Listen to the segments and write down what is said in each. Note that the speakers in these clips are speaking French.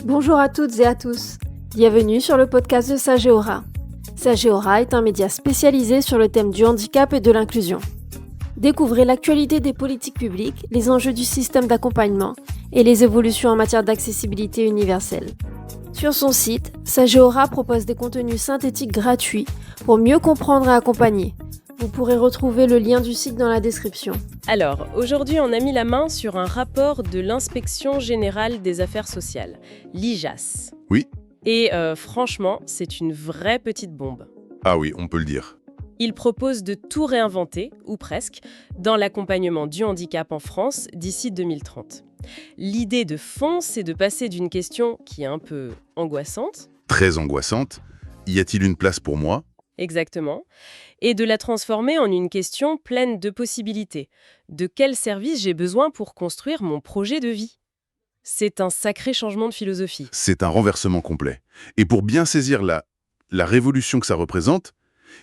Bonjour à toutes et à tous. Bienvenue sur le podcast de Sageora. Sageora est un média spécialisé sur le thème du handicap et de l'inclusion. Découvrez l'actualité des politiques publiques, les enjeux du système d'accompagnement et les évolutions en matière d'accessibilité universelle. Sur son site, Sageora propose des contenus synthétiques gratuits pour mieux comprendre et accompagner. Vous pourrez retrouver le lien du site dans la description. Alors, aujourd'hui, on a mis la main sur un rapport de l'Inspection générale des affaires sociales, l'IGAS. Oui. Et franchement, c'est une vraie petite bombe. Ah oui, on peut le dire. Il propose de tout réinventer, ou presque, dans l'accompagnement du handicap en France d'ici 2030. L'idée de fond, c'est de passer d'une question qui est un peu angoissante. Très angoissante. Y a-t-il une place pour moi ? Exactement. Et de la transformer en une question pleine de possibilités. De quel service j'ai besoin pour construire mon projet de vie ? C'est un sacré changement de philosophie. C'est un renversement complet. Et pour bien saisir la révolution que ça représente,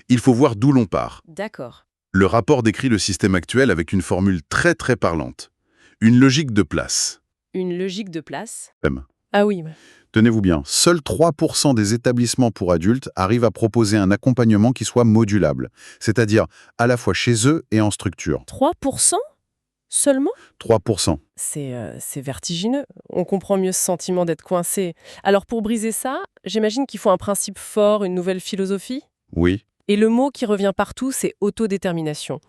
il faut voir d'où l'on part. D'accord. Le rapport décrit le système actuel avec une formule très très parlante. Une logique de place. Une logique de place ? M. Ah oui. Tenez-vous bien, seuls 3% des établissements pour adultes arrivent à proposer un accompagnement qui soit modulable, c'est-à-dire à la fois chez eux et en structure. 3% seulement ? 3%. C'est vertigineux. On comprend mieux ce sentiment d'être coincé. Alors pour briser ça, j'imagine qu'il faut un principe fort, une nouvelle philosophie ? Oui. Et le mot qui revient partout, c'est autodétermination.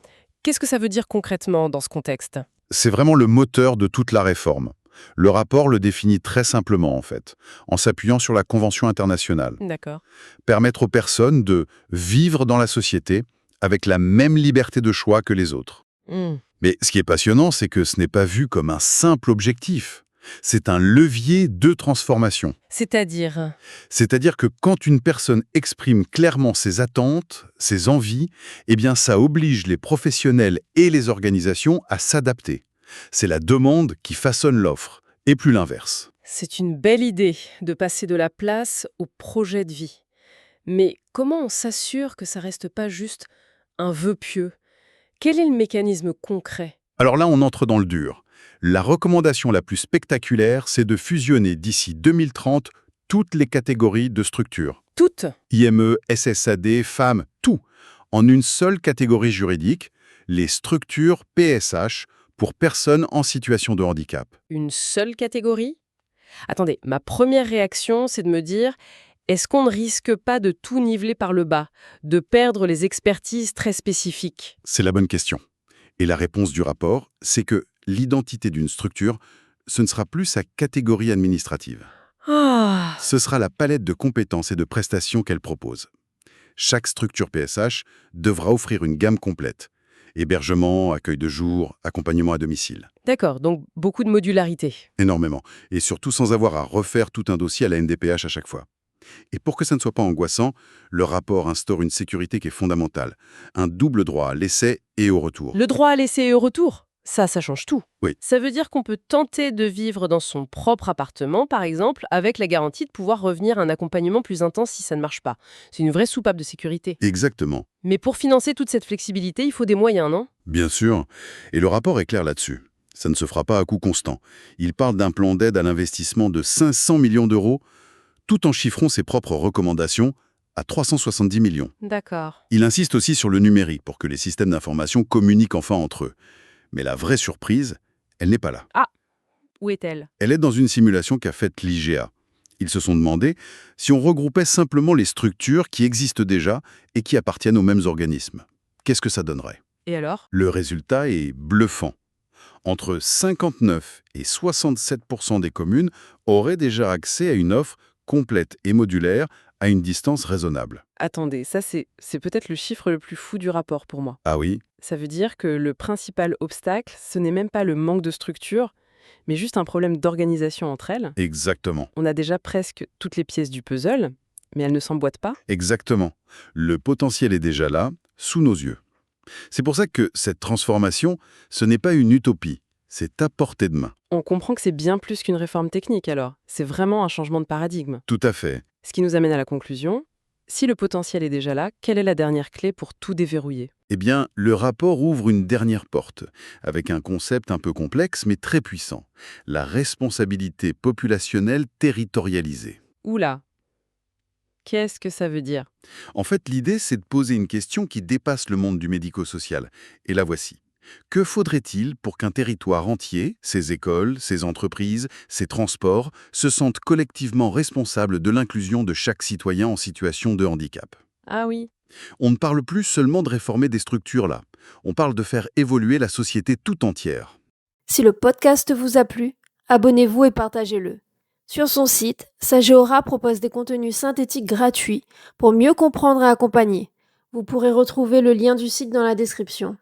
Qu'est-ce que ça veut dire concrètement dans ce contexte ? C'est vraiment le moteur de toute la réforme. Le rapport le définit très simplement, en fait, en s'appuyant sur la Convention internationale. D'accord. Permettre aux personnes de vivre dans la société avec la même liberté de choix que les autres. Mais ce qui est passionnant, c'est que ce n'est pas vu comme un simple objectif. C'est un levier de transformation. C'est-à-dire ? C'est-à-dire que quand une personne exprime clairement ses attentes, ses envies, eh bien ça oblige les professionnels et les organisations à s'adapter. C'est la demande qui façonne l'offre, et plus l'inverse. C'est une belle idée de passer de la place au projet de vie. Mais comment on s'assure que ça reste pas juste un vœu pieux ? Quel est le mécanisme concret ? Alors là, on entre dans le dur. La recommandation la plus spectaculaire, c'est de fusionner d'ici 2030 toutes les catégories de structures. Toutes ? IME, SSAD, femmes, tout, en une seule catégorie juridique, les structures PSH, pour personnes en situation de handicap. Une seule catégorie ? Attendez, ma première réaction, c'est de me dire, est-ce qu'on ne risque pas de tout niveler par le bas, de perdre les expertises très spécifiques ? C'est la bonne question. Et la réponse du rapport, c'est que l'identité d'une structure, ce ne sera plus sa catégorie administrative. Ah ! Ce sera la palette de compétences et de prestations qu'elle propose. Chaque structure PSH devra offrir une gamme complète. Hébergement, accueil de jour, accompagnement à domicile. D'accord, donc beaucoup de modularité. Énormément. Et surtout sans avoir à refaire tout un dossier à la MDPH à chaque fois. Et pour que ça ne soit pas angoissant, le rapport instaure une sécurité qui est fondamentale. Un double droit à l'essai et au retour. Le droit à l'essai et au retour ? Ça change tout. Oui. Ça veut dire qu'on peut tenter de vivre dans son propre appartement, par exemple, avec la garantie de pouvoir revenir à un accompagnement plus intense si ça ne marche pas. C'est une vraie soupape de sécurité. Exactement. Mais pour financer toute cette flexibilité, il faut des moyens, non ? Bien sûr. Et le rapport est clair là-dessus. Ça ne se fera pas à coût constant. Il parle d'un plan d'aide à l'investissement de 500 millions d'euros, tout en chiffrant ses propres recommandations à 370 millions. D'accord. Il insiste aussi sur le numérique pour que les systèmes d'information communiquent enfin entre eux. Mais la vraie surprise, elle n'est pas là. Ah ! Où est-elle ? Elle est dans une simulation qu'a faite l'IGA. Ils se sont demandé si on regroupait simplement les structures qui existent déjà et qui appartiennent aux mêmes organismes. Qu'est-ce que ça donnerait ? Et alors ? Le résultat est bluffant. Entre 59 et 67% des communes auraient déjà accès à une offre complète et modulaire à une distance raisonnable. Attendez, ça c'est peut-être le chiffre le plus fou du rapport pour moi. Ah oui ? Ça veut dire que le principal obstacle, ce n'est même pas le manque de structure, mais juste un problème d'organisation entre elles. Exactement. On a déjà presque toutes les pièces du puzzle, mais elles ne s'emboîtent pas. Exactement. Le potentiel est déjà là, sous nos yeux. C'est pour ça que cette transformation, ce n'est pas une utopie, c'est à portée de main. On comprend que c'est bien plus qu'une réforme technique alors. C'est vraiment un changement de paradigme. Tout à fait. Ce qui nous amène à la conclusion, Si le potentiel est déjà là, quelle est la dernière clé pour tout déverrouiller? Eh bien, le rapport ouvre une dernière porte, avec un concept un peu complexe mais très puissant, la responsabilité populationnelle territorialisée. Oula, qu'est-ce que ça veut dire? En fait, l'idée, c'est de poser une question qui dépasse le monde du médico-social. Et la voici. Que faudrait-il pour qu'un territoire entier, ses écoles, ses entreprises, ses transports, se sentent collectivement responsables de l'inclusion de chaque citoyen en situation de handicap? Ah oui. On ne parle plus seulement de réformer des structures là. On parle de faire évoluer la société tout entière. Si le podcast vous a plu, abonnez-vous et partagez-le. Sur son site, Sageora propose des contenus synthétiques gratuits pour mieux comprendre et accompagner. Vous pourrez retrouver le lien du site dans la description.